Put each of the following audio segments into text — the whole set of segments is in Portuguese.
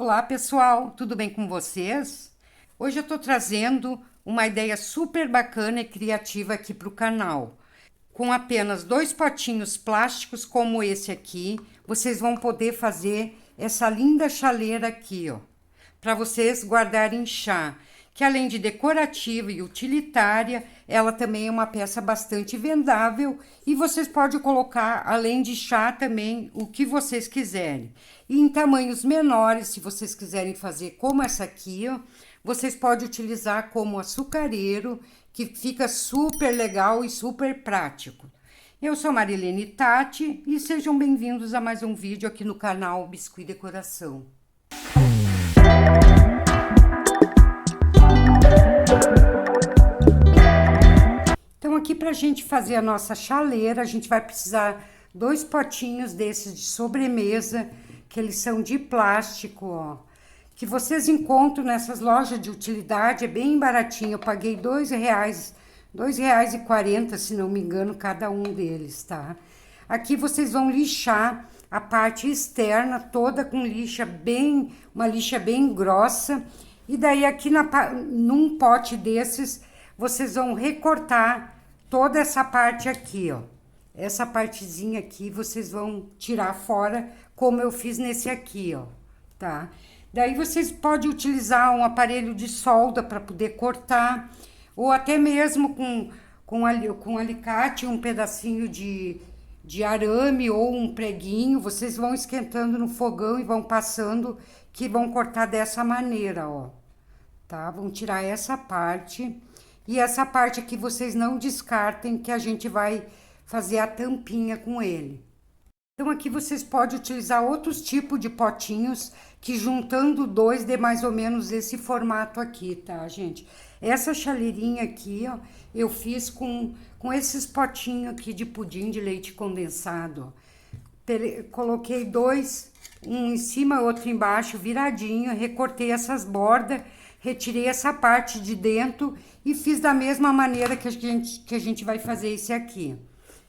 Olá pessoal, tudo bem com vocês? Hoje eu tô trazendo uma ideia super bacana e criativa aqui para o canal. Com apenas dois potinhos plásticos como esse aqui, vocês vão poder fazer essa linda chaleira aqui, ó, para vocês guardarem chá, que além de decorativa e utilitária, ela também é uma peça bastante vendável e vocês podem colocar, além de chá, também o que vocês quiserem. E em tamanhos menores, se vocês quiserem fazer como essa aqui, ó, vocês podem utilizar como açucareiro, que fica super legal e super prático. Eu sou Marilene Tati e sejam bem-vindos a mais um vídeo aqui no canal Biscuit Decoração. Então aqui para a gente fazer a nossa chaleira, a gente vai precisar dois potinhos desses de sobremesa, que eles são de plástico, ó, que vocês encontram nessas lojas de utilidade, é bem baratinho, eu paguei R$2, R$2,40, se não me engano, cada um deles, tá? Aqui vocês vão lixar a parte externa toda com uma lixa bem grossa, e daí aqui num pote desses, vocês vão recortar toda essa parte aqui, ó. Essa partezinha aqui vocês vão tirar fora, como eu fiz nesse aqui, ó, tá? Daí vocês podem utilizar um aparelho de solda para poder cortar, ou até mesmo com alicate, um pedacinho de arame ou um preguinho, vocês vão esquentando no fogão e vão passando, que vão cortar dessa maneira, ó, tá? Vão tirar essa parte, e essa parte aqui vocês não descartem, que a gente vai fazer a tampinha com ele. Então aqui vocês podem utilizar outros tipos de potinhos, que juntando dois dê mais ou menos esse formato aqui, tá, gente? Essa chaleirinha aqui, ó, eu fiz com esses potinhos aqui de pudim de leite condensado, ó. Coloquei dois, um em cima, outro embaixo, viradinho, recortei essas bordas, retirei essa parte de dentro e fiz da mesma maneira que a gente vai fazer esse aqui.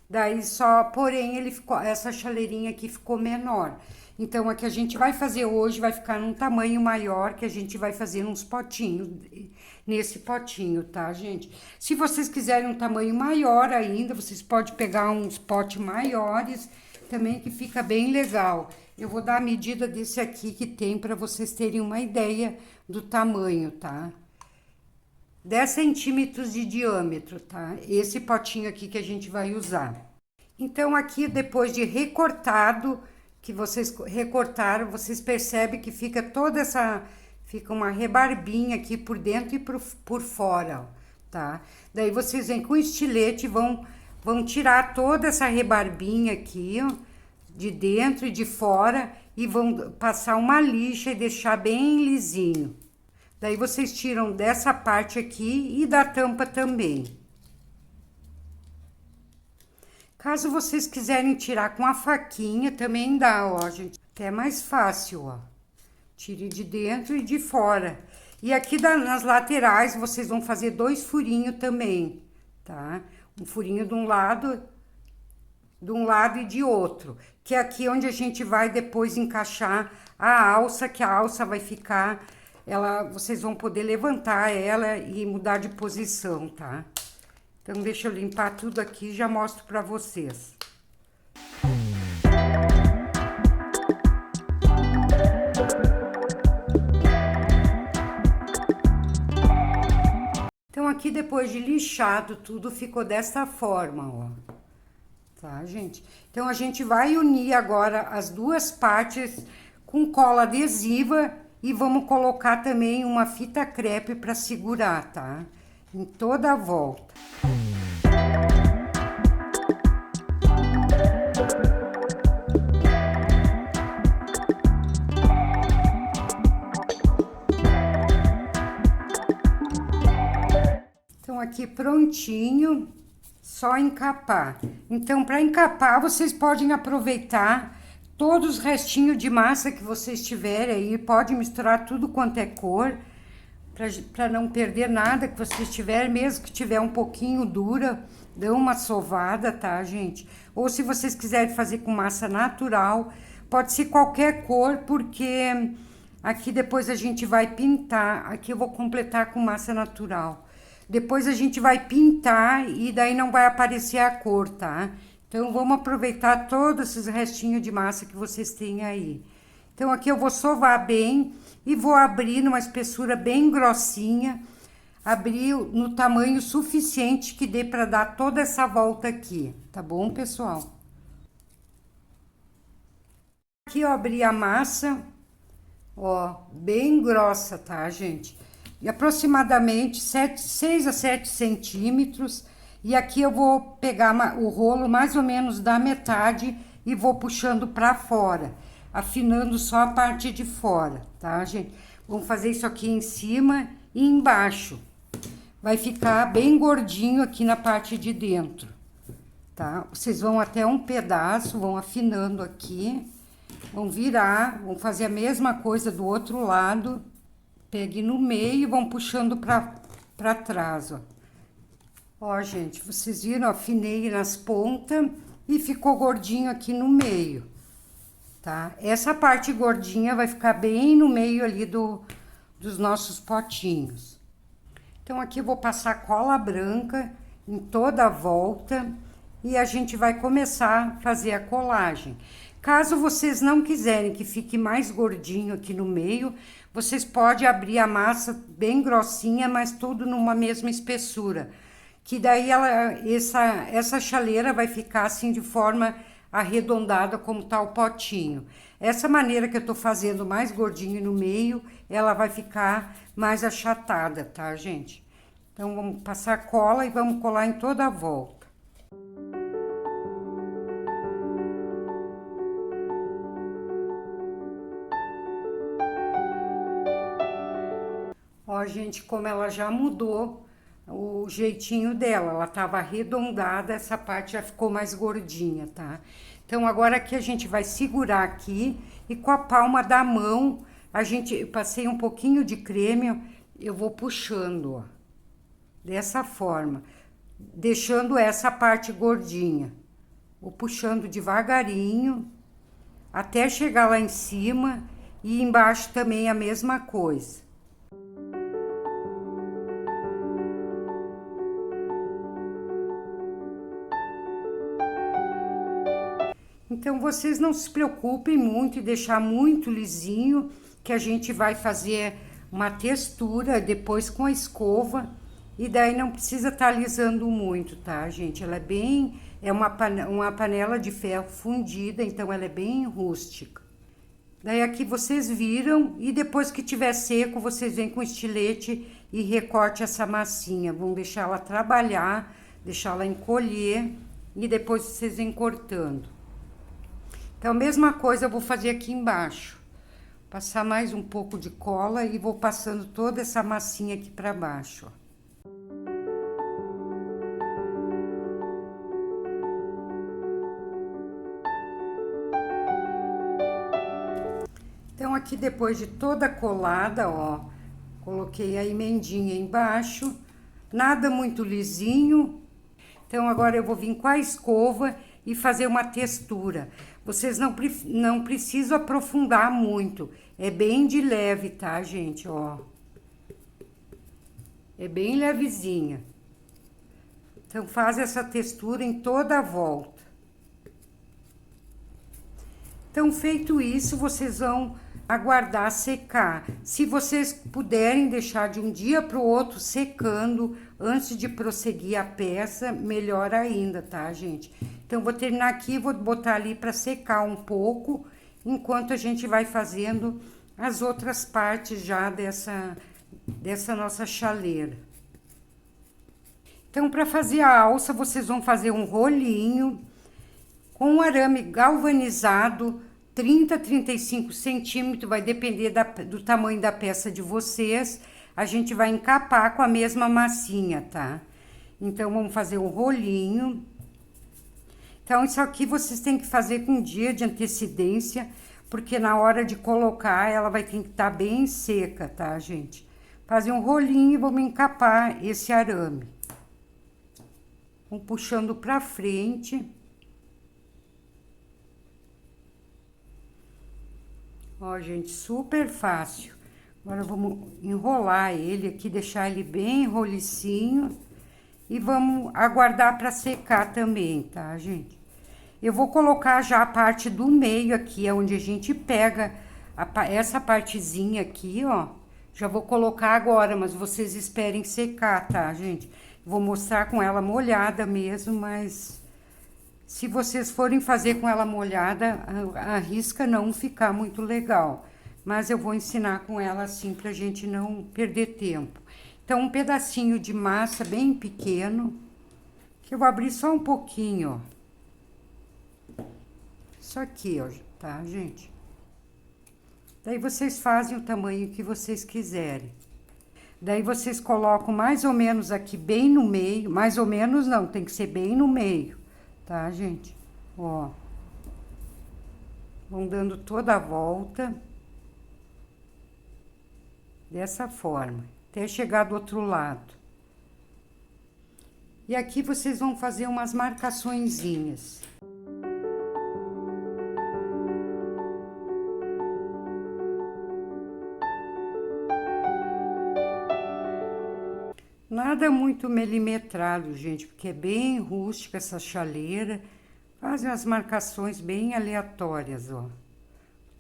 Daí só, porém, essa chaleirinha aqui ficou menor. Então, a que a gente vai fazer hoje vai ficar num tamanho maior, que a gente vai fazer uns potinhos, nesse potinho, tá, gente? Se vocês quiserem um tamanho maior ainda, vocês podem pegar uns potes maiores também, que fica bem legal. Eu vou dar a medida desse aqui que tem, para vocês terem uma ideia do tamanho, tá? 10 centímetros de diâmetro, tá? Esse potinho aqui que a gente vai usar. Então, aqui, depois de recortado, que vocês recortaram, vocês percebem que fica fica uma rebarbinha aqui por dentro e por fora, ó, tá? Daí, vocês vêm com estilete e vão tirar toda essa rebarbinha aqui, ó, de dentro e de fora, e vão passar uma lixa e deixar bem lisinho. Daí vocês tiram dessa parte aqui e da tampa também. Caso vocês quiserem tirar com a faquinha, também dá, ó, gente. Até é mais fácil, ó. Tire de dentro e de fora. E aqui nas laterais, vocês vão fazer dois furinhos também, tá? Um furinho de um lado e de outro. Que é aqui onde a gente vai depois encaixar a alça, que a alça vai ficar... vocês vão poder levantar ela e mudar de posição, tá? Então, deixa eu limpar tudo aqui e já mostro pra vocês. Então, aqui depois de lixado tudo, ficou dessa forma, ó. Tá, gente? Então, a gente vai unir agora as duas partes com cola adesiva e vamos colocar também uma fita crepe para segurar, tá? Em toda a volta. Então, aqui prontinho, só encapar. Então, para encapar, vocês podem aproveitar todos os restinhos de massa que vocês tiverem aí, pode misturar tudo quanto é cor, para não perder nada que vocês tiverem, mesmo que tiver um pouquinho dura, dão uma sovada, tá, gente? Ou se vocês quiserem fazer com massa natural, pode ser qualquer cor, porque Aqui depois a gente vai pintar, aqui eu vou completar com massa natural. Depois a gente vai pintar e daí não vai aparecer a cor, tá? Então, vamos aproveitar todos esses restinhos de massa que vocês têm aí. Então, aqui eu vou sovar bem e vou abrir numa espessura bem grossinha. Abrir no tamanho suficiente que dê para dar toda essa volta aqui, tá bom, pessoal? Aqui eu abri a massa, ó, bem grossa, tá, gente? E aproximadamente 6 a 7 centímetros. E aqui eu vou pegar o rolo mais ou menos da metade e vou puxando para fora, afinando só a parte de fora, tá, gente? Vamos fazer isso aqui em cima e embaixo. Vai ficar bem gordinho aqui na parte de dentro, tá? Vocês vão até um pedaço, vão afinando aqui, vão virar, vão fazer a mesma coisa do outro lado. Pegue no meio e vão puxando para trás, ó. Ó, gente, vocês viram, afinei nas pontas e ficou gordinho aqui no meio, tá? Essa parte gordinha vai ficar bem no meio ali dos nossos potinhos. Então, aqui eu vou passar cola branca em toda a volta e a gente vai começar a fazer a colagem. Caso vocês não quiserem que fique mais gordinho aqui no meio, vocês podem abrir a massa bem grossinha, mas tudo numa mesma espessura. Que daí essa chaleira vai ficar assim de forma arredondada como tá o potinho. Essa maneira que eu tô fazendo mais gordinho no meio, ela vai ficar mais achatada, tá, gente? Então, vamos passar cola e vamos colar em toda a volta. Ó, gente, como ela já mudou o jeitinho dela, ela tava arredondada, essa parte já ficou mais gordinha, tá? Então, agora aqui a gente vai segurar aqui e com a palma da mão, eu passei um pouquinho de creme, eu vou puxando, ó, dessa forma, deixando essa parte gordinha. Vou puxando devagarinho, até chegar lá em cima e embaixo também a mesma coisa. Então, vocês não se preocupem muito em deixar muito lisinho, que a gente vai fazer uma textura depois com a escova, e daí não precisa estar alisando muito, tá, gente? Ela é uma panela de ferro fundida, então ela é bem rústica. Daí aqui vocês viram, e depois que tiver seco, vocês vêm com estilete e recorte essa massinha. Vão deixar ela trabalhar, deixar ela encolher, e depois vocês vêm cortando. Então, a mesma coisa eu vou fazer aqui embaixo. Passar mais um pouco de cola e vou passando toda essa massinha aqui para baixo, ó. Então, aqui depois de toda colada, ó, coloquei a emendinha embaixo, nada muito lisinho. Então, agora eu vou vir com a escova e fazer uma textura. Vocês não precisam aprofundar muito, é bem de leve, tá, gente, ó. É bem levezinha. Então, faz essa textura em toda a volta. Então, feito isso, vocês vão aguardar secar. Se vocês puderem deixar de um dia para o outro secando antes de prosseguir a peça, melhor ainda, tá, gente? Então, vou terminar aqui, vou botar ali para secar um pouco, enquanto a gente vai fazendo as outras partes já dessa nossa chaleira. Então, para fazer a alça, vocês vão fazer um rolinho com um arame galvanizado, 30 a 35 centímetros, vai depender do tamanho da peça de vocês. A gente vai encapar com a mesma massinha, tá? Então, vamos fazer um rolinho. Então, isso aqui vocês têm que fazer com um dia de antecedência, porque na hora de colocar, ela vai ter que estar bem seca, tá, gente? Fazer um rolinho e vamos encapar esse arame. Vamos puxando pra frente. Ó, gente, super fácil. Agora vamos enrolar ele aqui, deixar ele bem rolicinho. E vamos aguardar para secar também, tá, gente? Eu vou colocar já a parte do meio aqui, é onde a gente pega essa partezinha aqui, ó. Já vou colocar agora, mas vocês esperem secar, tá, gente? Vou mostrar com ela molhada mesmo, mas se vocês forem fazer com ela molhada, arrisca não ficar muito legal. Mas eu vou ensinar com ela assim pra gente não perder tempo. Então, um pedacinho de massa bem pequeno, que eu vou abrir só um pouquinho, ó. Isso aqui, ó, tá, gente? Daí vocês fazem o tamanho que vocês quiserem. Daí vocês colocam mais ou menos aqui bem no meio, mais ou menos não, tem que ser bem no meio, tá, gente? Ó. Vão dando toda a volta. Dessa forma, até chegar do outro lado. E aqui vocês vão fazer umas marcaçõezinhas. Nada muito milimetrado, gente, porque é bem rústica essa chaleira. Fazem as marcações bem aleatórias, ó.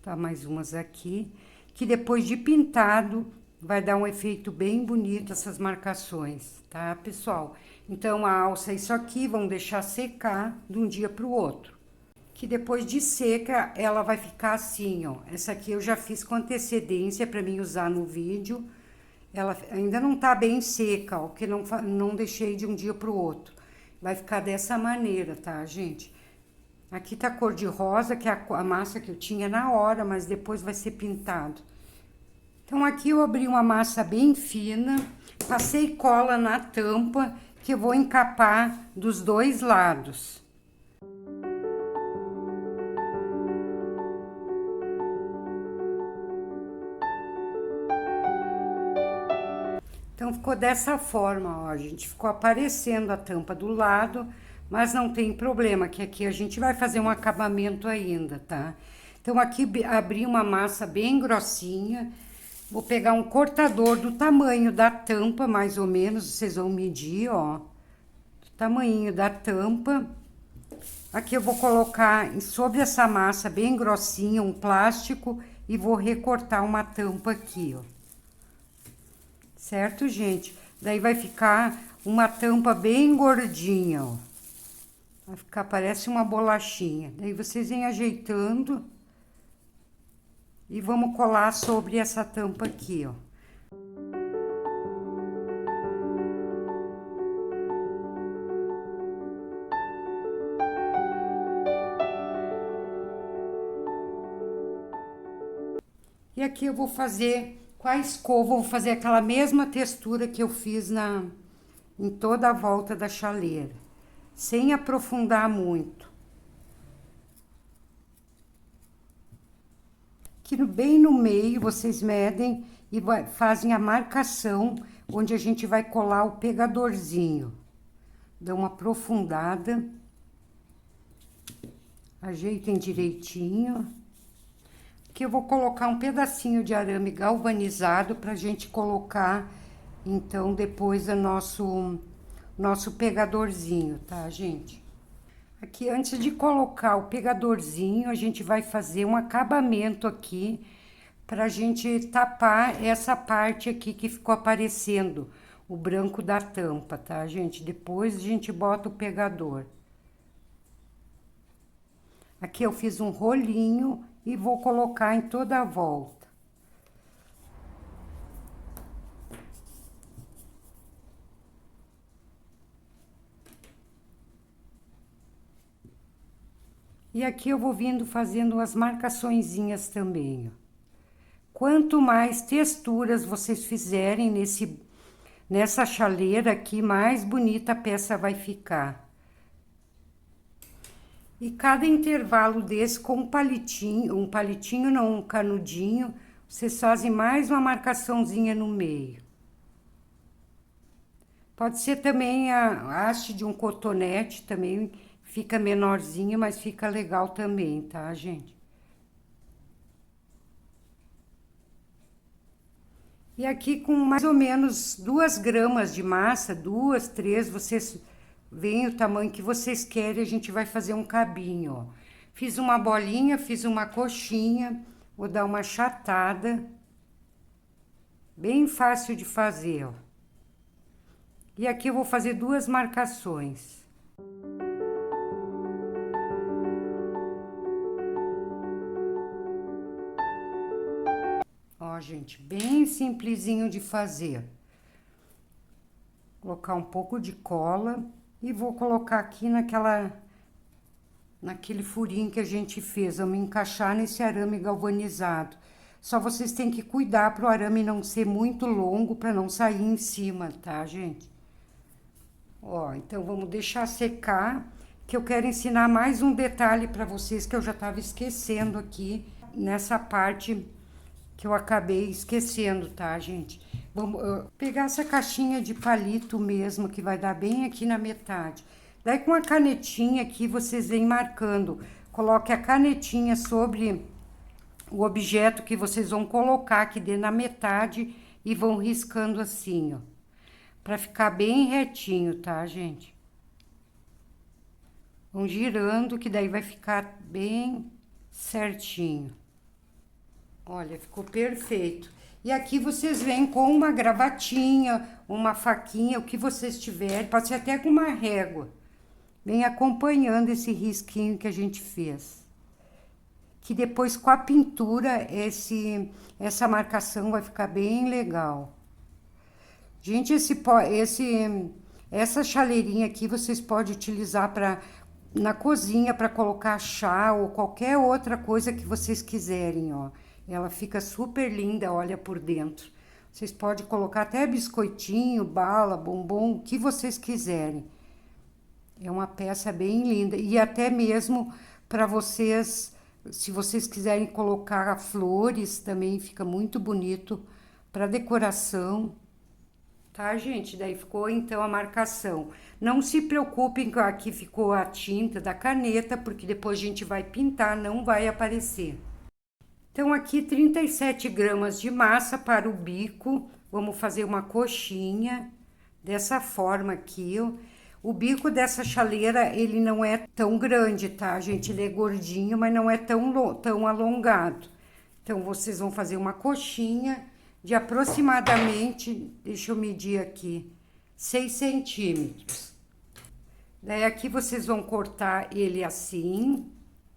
Tá, mais umas aqui, que depois de pintado vai dar um efeito bem bonito essas marcações, tá, pessoal? Então, a alça é isso aqui, vamos deixar secar de um dia para o outro. Que depois de seca, ela vai ficar assim, ó. Essa aqui eu já fiz com antecedência para mim usar no vídeo. Ela ainda não tá bem seca, ó, porque não deixei de um dia para o outro. Vai ficar dessa maneira, tá, gente? Aqui tá cor de rosa, que é a massa que eu tinha na hora, mas depois vai ser pintado. Então, aqui eu abri uma massa bem fina, passei cola na tampa, que eu vou encapar dos dois lados. Então, ficou dessa forma, ó, gente, ficou aparecendo a tampa do lado, mas não tem problema, que aqui a gente vai fazer um acabamento ainda, tá? Então, aqui abri uma massa bem grossinha, vou pegar um cortador do tamanho da tampa, mais ou menos, vocês vão medir, ó, do tamanho da tampa. Aqui eu vou colocar sobre essa massa bem grossinha um plástico e vou recortar uma tampa aqui, ó. Certo, gente? Daí vai ficar uma tampa bem gordinha, ó. Vai ficar, parece uma bolachinha. Daí vocês vêm ajeitando e vamos colar sobre essa tampa aqui, ó. E aqui eu vou fazer com a escova, vou fazer aquela mesma textura que eu fiz em toda a volta da chaleira, sem aprofundar muito. Aqui bem no meio vocês medem e fazem a marcação onde a gente vai colar o pegadorzinho. Dão uma aprofundada, ajeitem direitinho. Aqui eu vou colocar um pedacinho de arame galvanizado pra gente colocar, então, depois o nosso pegadorzinho, tá, gente? Aqui, antes de colocar o pegadorzinho, a gente vai fazer um acabamento aqui pra gente tapar essa parte aqui que ficou aparecendo, o branco da tampa, tá, gente? Depois a gente bota o pegador. Aqui eu fiz um rolinho e vou colocar em toda a volta. E aqui eu vou vindo fazendo as marcaçõezinhas também, ó. Quanto mais texturas vocês fizerem nessa chaleira aqui, mais bonita a peça vai ficar. E cada intervalo desse com um palitinho não, um canudinho, vocês fazem mais uma marcaçãozinha no meio. Pode ser também a haste de um cotonete, também fica menorzinho, mas fica legal também, tá, gente? E aqui com mais ou menos 2 gramas de massa, 2, 3, vocês veem o tamanho que vocês querem, a gente vai fazer um cabinho, ó. Fiz uma bolinha, fiz uma coxinha, vou dar uma achatada. Bem fácil de fazer, ó. E aqui eu vou fazer 2 marcações. Ó, gente, bem simplesinho de fazer. Colocar um pouco de cola e vou colocar aqui naquele furinho que a gente fez. Vamos encaixar nesse arame galvanizado. Só vocês têm que cuidar para o arame não ser muito longo, para não sair em cima, tá, gente? Ó, então vamos deixar secar, que eu quero ensinar mais um detalhe para vocês que eu já estava esquecendo aqui nessa parte que eu acabei esquecendo, tá, gente? Vamos pegar essa caixinha de palito mesmo, que vai dar bem aqui na metade. Daí com a canetinha aqui, vocês vêm marcando. Coloque a canetinha sobre o objeto que vocês vão colocar aqui dentro na metade e vão riscando assim, ó. Pra ficar bem retinho, tá, gente? Vão girando, que daí vai ficar bem certinho. Olha, ficou perfeito. E aqui vocês vêm com uma gravatinha, uma faquinha, o que vocês tiverem, pode ser até com uma régua. Vem acompanhando esse risquinho que a gente fez. Que depois com a pintura, essa marcação vai ficar bem legal. Gente, essa chaleirinha aqui vocês podem utilizar na cozinha para colocar chá ou qualquer outra coisa que vocês quiserem, ó. Ela fica super linda, olha, por dentro. Vocês podem colocar até biscoitinho, bala, bombom, o que vocês quiserem. É uma peça bem linda. E até mesmo para vocês, se vocês quiserem colocar flores, também fica muito bonito para decoração. Tá, gente? Daí ficou, então, a marcação. Não se preocupem que aqui ficou a tinta da caneta, porque depois a gente vai pintar, não vai aparecer. Então, aqui 37 gramas de massa para o bico. Vamos fazer uma coxinha dessa forma aqui, ó. O bico dessa chaleira, ele não é tão grande, tá, gente? Ele é gordinho, mas não é tão alongado. Então, vocês vão fazer uma coxinha de aproximadamente, deixa eu medir aqui, 6 centímetros. Daí, aqui vocês vão cortar ele assim,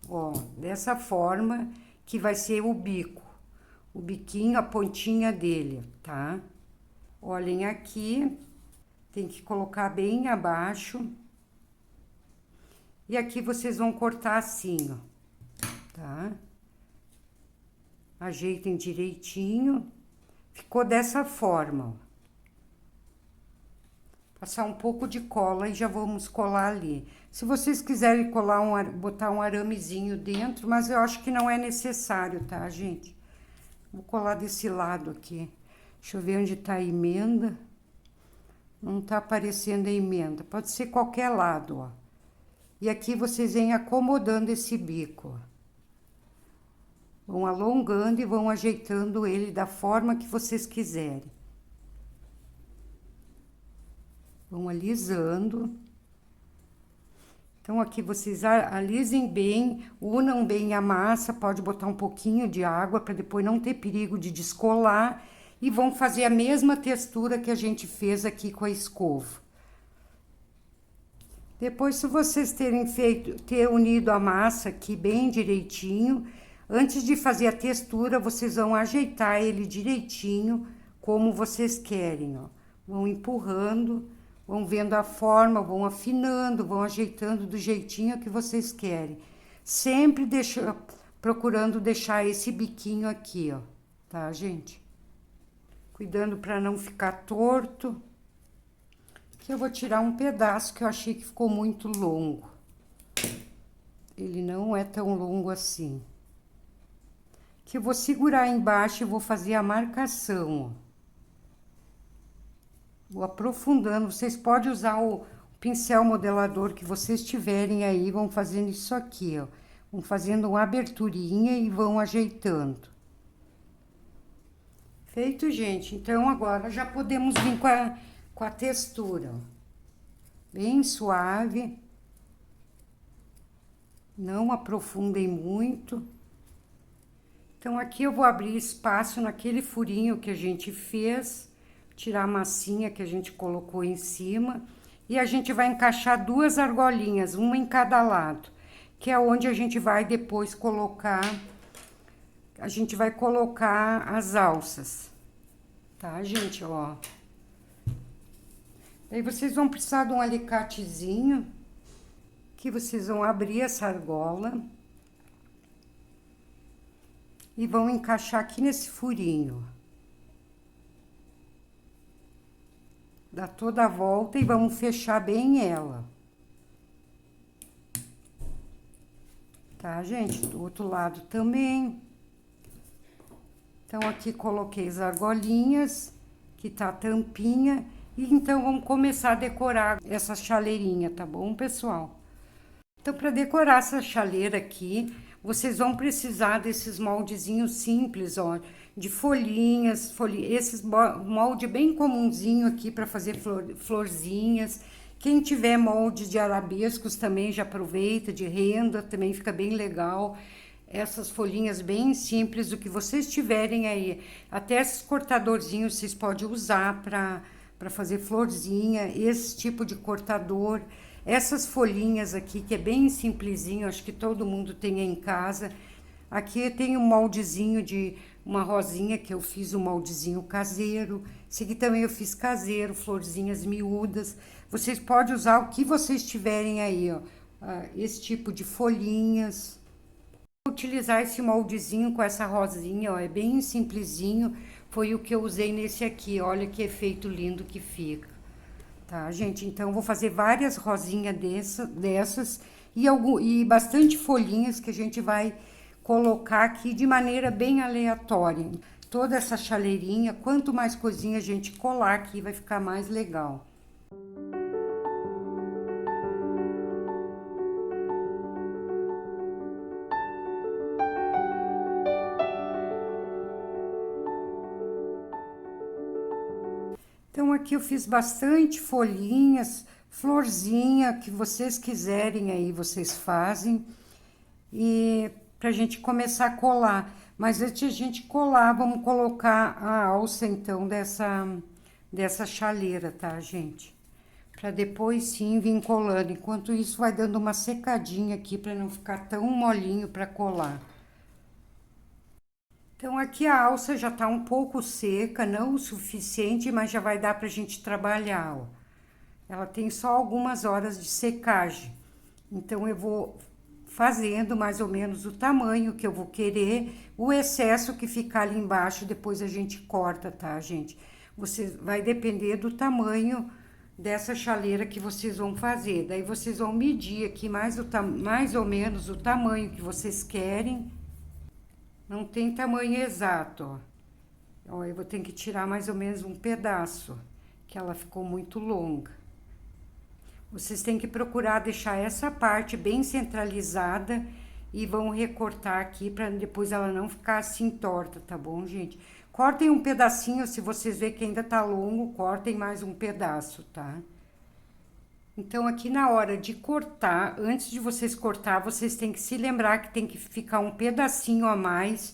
ó, dessa forma, que vai ser o bico. O biquinho, a pontinha dele, tá? Olhem aqui, tem que colocar bem abaixo. E aqui vocês vão cortar assim, ó, tá? Ajeitem direitinho. Ficou dessa forma, ó. Passar um pouco de cola e já vamos colar ali. Se vocês quiserem botar um aramezinho dentro, mas eu acho que não é necessário, tá, gente? Vou colar desse lado aqui. Deixa eu ver onde tá a emenda. Não tá aparecendo a emenda. Pode ser qualquer lado, ó. E aqui vocês vêm acomodando esse bico, ó. Vão alongando e vão ajeitando ele da forma que vocês quiserem. Vão alisando. Então, aqui vocês alisem bem, unam bem a massa, pode botar um pouquinho de água para depois não ter perigo de descolar. E vão fazer a mesma textura que a gente fez aqui com a escova. Depois, se vocês ter unido a massa aqui bem direitinho, antes de fazer a textura, vocês vão ajeitar ele direitinho, como vocês querem, ó. Vão empurrando, vão vendo a forma, vão afinando, vão ajeitando do jeitinho que vocês querem. Sempre procurando deixar esse biquinho aqui, ó, tá, gente? Cuidando para não ficar torto. Aqui eu vou tirar um pedaço que eu achei que ficou muito longo. Ele não é tão longo assim. Que eu vou segurar embaixo e vou fazer a marcação, ó. Vou aprofundando. Vocês podem usar o pincel modelador que vocês tiverem aí, vão fazendo isso aqui, ó. Vão fazendo uma aberturinha e vão ajeitando. Feito, gente. Então, agora já podemos vir com a textura, ó. Bem suave. Não aprofundem muito. Então, aqui eu vou abrir espaço naquele furinho que a gente fez, tirar a massinha que a gente colocou em cima, e a gente vai encaixar duas argolinhas, uma em cada lado, que é onde a gente vai depois colocar, as alças, tá, gente, ó. Aí vocês vão precisar de um alicatezinho, que vocês vão abrir essa argola e vão encaixar aqui nesse furinho. Dá toda a volta e vamos fechar bem ela. Tá, gente? Do outro lado também. Então, aqui coloquei as argolinhas, que tá a tampinha. E então, vamos começar a decorar essa chaleirinha, tá bom, pessoal? Então, para decorar essa chaleira aqui, vocês vão precisar desses moldezinhos simples, ó, de folhinhas, esses molde bem comunzinho aqui para fazer florzinhas. Quem tiver molde de arabescos também já aproveita, de renda, também fica bem legal. Essas folhinhas bem simples, o que vocês tiverem aí. Até esses cortadorzinhos vocês podem usar para fazer florzinha, esse tipo de cortador. Essas folhinhas aqui, que é bem simplesinho, acho que todo mundo tem em casa. Aqui tem um moldezinho de uma rosinha, que eu fiz um moldezinho caseiro. Esse aqui também eu fiz caseiro, florzinhas miúdas. Vocês podem usar o que vocês tiverem aí, ó. Esse tipo de folhinhas. Vou utilizar esse moldezinho com essa rosinha, ó, é bem simplesinho. Foi o que eu usei nesse aqui, olha que efeito lindo que fica. Tá, gente? Então, eu vou fazer várias rosinhas dessas e bastante folhinhas que a gente vai colocar aqui de maneira bem aleatória. Toda essa chaleirinha, quanto mais coisinha a gente colar aqui, vai ficar mais legal. Então, aqui eu fiz bastante folhinhas, florzinha, que vocês quiserem aí, vocês fazem. E pra gente começar a colar. Mas antes de a gente colar, vamos colocar a alça, então, dessa chaleira, tá, gente? Pra depois, sim, vir colando. Enquanto isso, vai dando uma secadinha aqui, pra não ficar tão molinho pra colar. Então, aqui a alça já tá um pouco seca, não o suficiente, mas já vai dar pra gente trabalhar, ó. Ela tem só algumas horas de secagem. Então, eu vou fazendo mais ou menos o tamanho que eu vou querer. O excesso que ficar ali embaixo, depois a gente corta, tá, gente? Vai depender do tamanho dessa chaleira que vocês vão fazer. Daí, vocês vão medir aqui mais ou menos o tamanho que vocês querem. Não tem tamanho exato, ó. Ó, eu vou ter que tirar mais ou menos um pedaço, que ela ficou muito longa. Vocês têm que procurar deixar essa parte bem centralizada e vão recortar aqui para depois ela não ficar assim torta, tá bom, gente? Cortem um pedacinho, se vocês verem que ainda tá longo, cortem mais um pedaço, tá? Então, aqui na hora de cortar, antes de vocês cortar, vocês têm que se lembrar que tem que ficar um pedacinho a mais,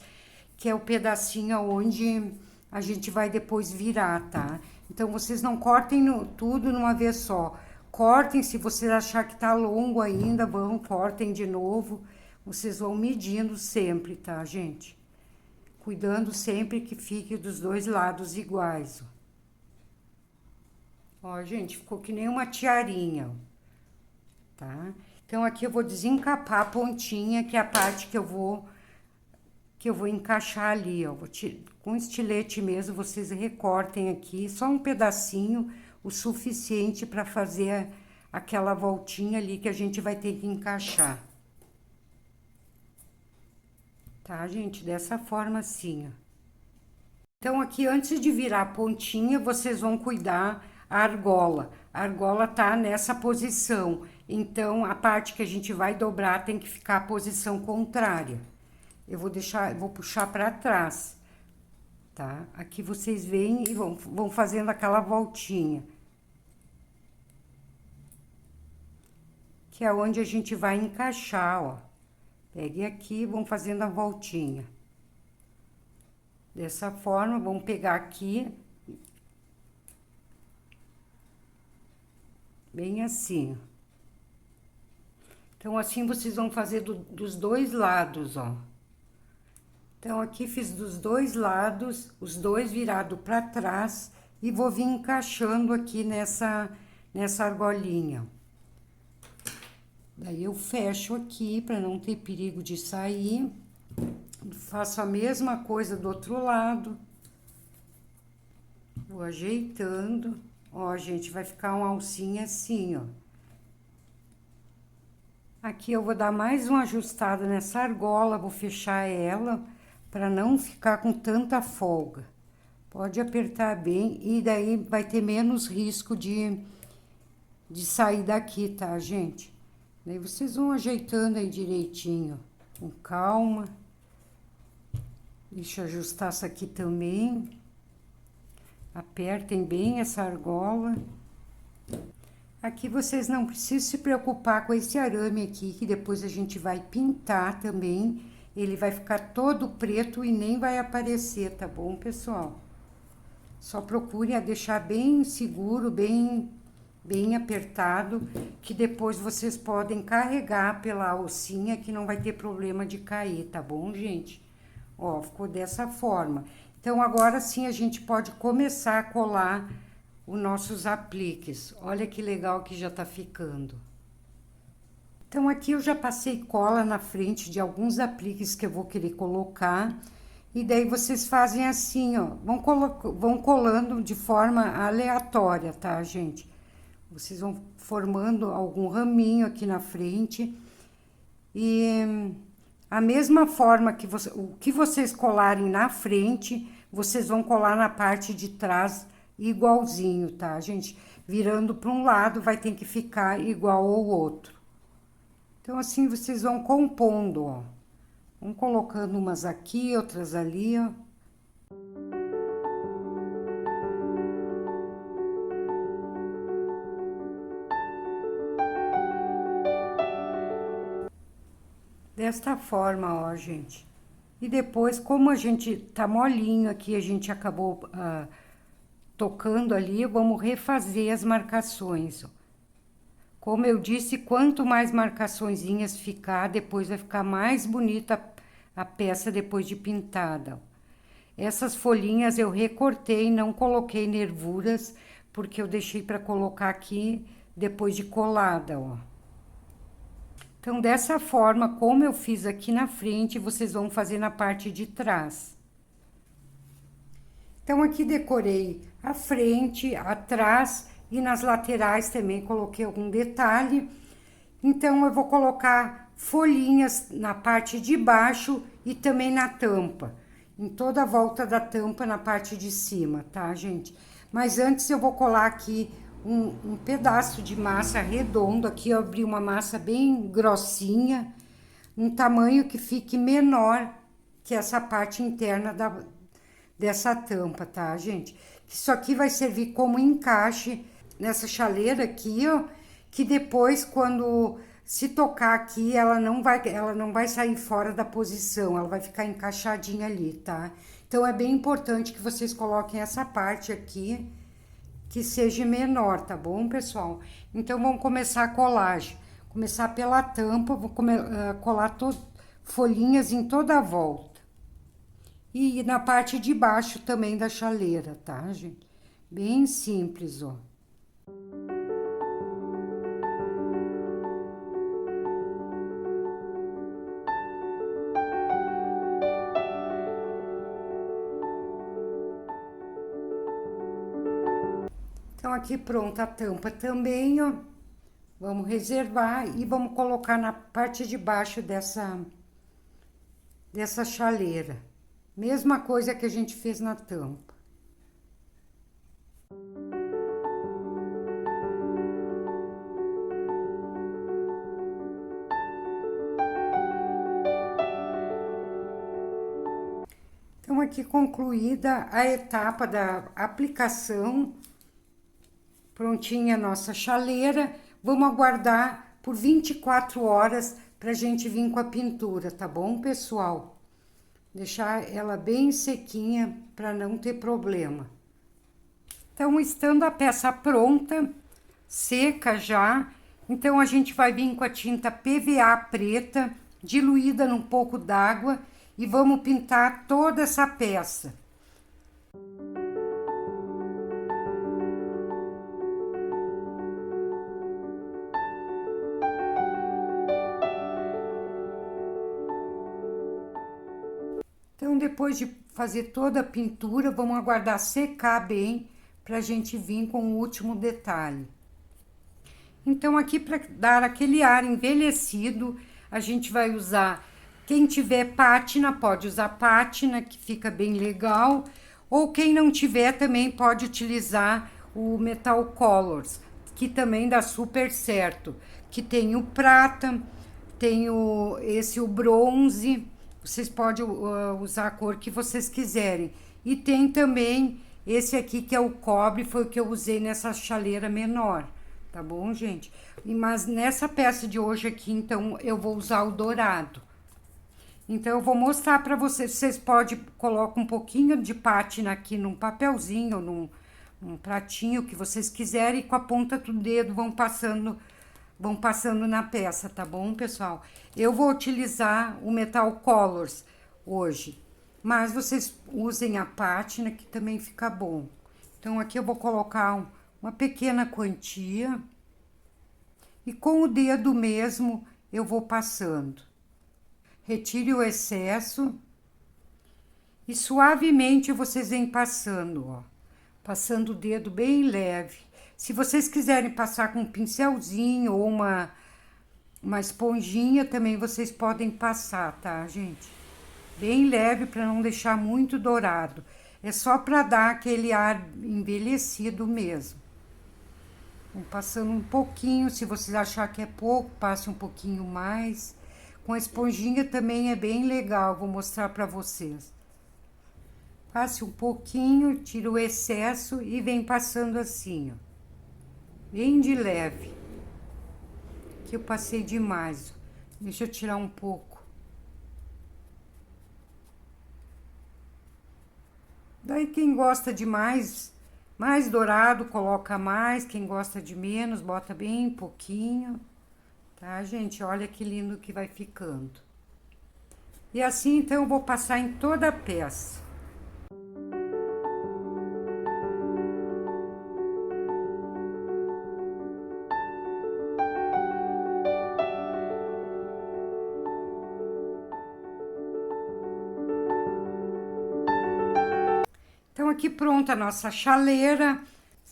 que é o pedacinho onde a gente vai depois virar, tá? Então, vocês não cortem tudo numa vez só. Cortem, se vocês achar que tá longo ainda, cortem de novo. Vocês vão medindo sempre, tá, gente? Cuidando sempre que fique dos dois lados iguais, ó. Ó, gente, ficou que nem uma tiarinha, ó, tá? Então, aqui eu vou desencapar a pontinha, que é a parte que eu vou encaixar ali, ó. Com estilete mesmo, vocês recortem aqui, só um pedacinho, o suficiente para fazer aquela voltinha ali que a gente vai ter que encaixar. Tá, gente? Dessa forma assim, ó. Então, aqui, antes de virar a pontinha, vocês vão cuidar a argola. A argola tá nessa posição. Então, a parte que a gente vai dobrar tem que ficar a posição contrária. Eu vou puxar para trás, tá? Aqui vocês vêm e vão fazendo aquela voltinha. Que é onde a gente vai encaixar, ó. Pegue aqui e vão fazendo a voltinha. Dessa forma, vamos pegar aqui. Bem assim. Então, assim vocês vão fazer dos dois lados, ó. Então, aqui fiz dos dois lados, os dois virados para trás, e vou vir encaixando aqui nessa argolinha. Daí, eu fecho aqui, para não ter perigo de sair. Faço a mesma coisa do outro lado. Vou ajeitando. Ó, gente, vai ficar uma alcinha assim, ó. Aqui eu vou dar mais uma ajustada nessa argola, vou fechar ela, para não ficar com tanta folga. Pode apertar bem e daí vai ter menos risco de sair daqui, tá, gente? Daí vocês vão ajeitando aí direitinho, com calma. Deixa eu ajustar essa aqui também. Apertem bem essa argola. Aqui vocês não precisam se preocupar com esse arame aqui, que depois a gente vai pintar também. Ele vai ficar todo preto e nem vai aparecer, tá bom, pessoal? Só procurem a deixar bem seguro, bem apertado, que depois vocês podem carregar pela alcinha, que não vai ter problema de cair, tá bom, gente? Ó, ficou dessa forma. Então, agora sim a gente pode começar a colar os nossos apliques. Olha que legal que já tá ficando. Então, aqui eu já passei cola na frente de alguns apliques que eu vou querer colocar. E daí vocês fazem assim, ó. Vão colando de forma aleatória, tá, gente? Vocês vão formando algum raminho aqui na frente. E a mesma forma que o que vocês colarem na frente, vocês vão colar na parte de trás igualzinho, tá, gente? Virando para um lado, vai ter que ficar igual ao outro. Então, assim, vocês vão compondo, ó. Vão colocando umas aqui, outras ali, ó. Desta forma, ó, gente. E depois, como a gente tá molinho aqui, a gente acabou tocando ali, vamos refazer as marcações, ó. Como eu disse, quanto mais marcaçõezinhas ficar, depois vai ficar mais bonita a peça depois de pintada. Essas folhinhas eu recortei, não coloquei nervuras, porque eu deixei para colocar aqui depois de colada, ó. Então, dessa forma, como eu fiz aqui na frente, vocês vão fazer na parte de trás. Então, aqui decorei a frente, atrás e nas laterais também coloquei algum detalhe. Então, eu vou colocar folhinhas na parte de baixo e também na tampa. Em toda a volta da tampa na parte de cima, tá, gente? Mas antes eu vou colar aqui um pedaço de massa redondo. Aqui eu abri uma massa bem grossinha, um tamanho que fique menor que essa parte interna dessa tampa, tá, gente? Isso aqui vai servir como encaixe nessa chaleira aqui, ó, que depois, quando se tocar aqui, ela não vai sair fora da posição, ela vai ficar encaixadinha ali, tá? Então, é bem importante que vocês coloquem essa parte aqui, que seja menor, tá bom, pessoal? Então, vamos começar a colagem. Começar pela tampa, vou colar folhinhas em toda a volta. E na parte de baixo também da chaleira, tá, gente? Bem simples, ó. Então, aqui pronta a tampa também, ó. Vamos reservar e vamos colocar na parte de baixo dessa chaleira. Mesma coisa que a gente fez na tampa. Então, aqui concluída a etapa da aplicação, prontinha a nossa chaleira. Vamos aguardar por 24 horas pra gente vir com a pintura, tá bom, pessoal? Deixar ela bem sequinha para não ter problema. Então, estando a peça pronta, seca já, então a gente vai vir com a tinta PVA preta, diluída num pouco d'água, e vamos pintar toda essa peça. Então, depois de fazer toda a pintura, vamos aguardar secar bem para a gente vir com o último detalhe. Então, aqui para dar aquele ar envelhecido, a gente vai usar, quem tiver pátina, pode usar pátina, que fica bem legal, ou quem não tiver também pode utilizar o Metal Colors, que também dá super certo, que tem o prata, tem o bronze. Vocês podem usar a cor que vocês quiserem. E tem também esse aqui que é o cobre, foi o que eu usei nessa chaleira menor, tá bom, gente? Mas nessa peça de hoje aqui, então, eu vou usar o dourado. Então, eu vou mostrar pra vocês. Vocês podem colocar um pouquinho de pátina aqui num papelzinho, num pratinho que vocês quiserem, e com a ponta do dedo vão passando na peça, tá bom, pessoal? Eu vou utilizar o Metal Colors hoje, mas vocês usem a pátina, que também fica bom. Então, aqui eu vou colocar uma pequena quantia, e com o dedo mesmo eu vou passando. Retire o excesso, e suavemente vocês vêm passando, ó. Passando o dedo bem leve. Se vocês quiserem passar com um pincelzinho ou uma esponjinha, também vocês podem passar, tá, gente? Bem leve para não deixar muito dourado. É só para dar aquele ar envelhecido mesmo. Vou passando um pouquinho, se vocês acharem que é pouco, passe um pouquinho mais. Com a esponjinha também é bem legal, vou mostrar para vocês. Passe um pouquinho, tira o excesso e vem passando assim, ó. Bem de leve. Aqui eu passei demais. Deixa eu tirar um pouco. Daí quem gosta de mais dourado, coloca mais. Quem gosta de menos, bota bem pouquinho. Tá, gente? Olha que lindo que vai ficando. E assim, então, eu vou passar em toda a peça. Então, aqui pronta a nossa chaleira,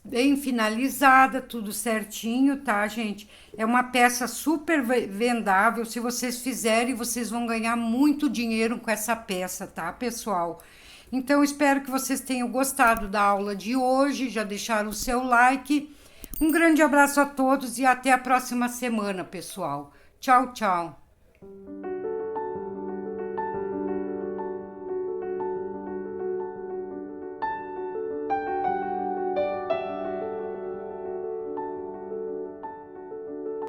bem finalizada, tudo certinho, tá, gente? É uma peça super vendável, se vocês fizerem, vocês vão ganhar muito dinheiro com essa peça, tá, pessoal? Então, espero que vocês tenham gostado da aula de hoje, já deixaram o seu like. Um grande abraço a todos e até a próxima semana, pessoal. Tchau, tchau!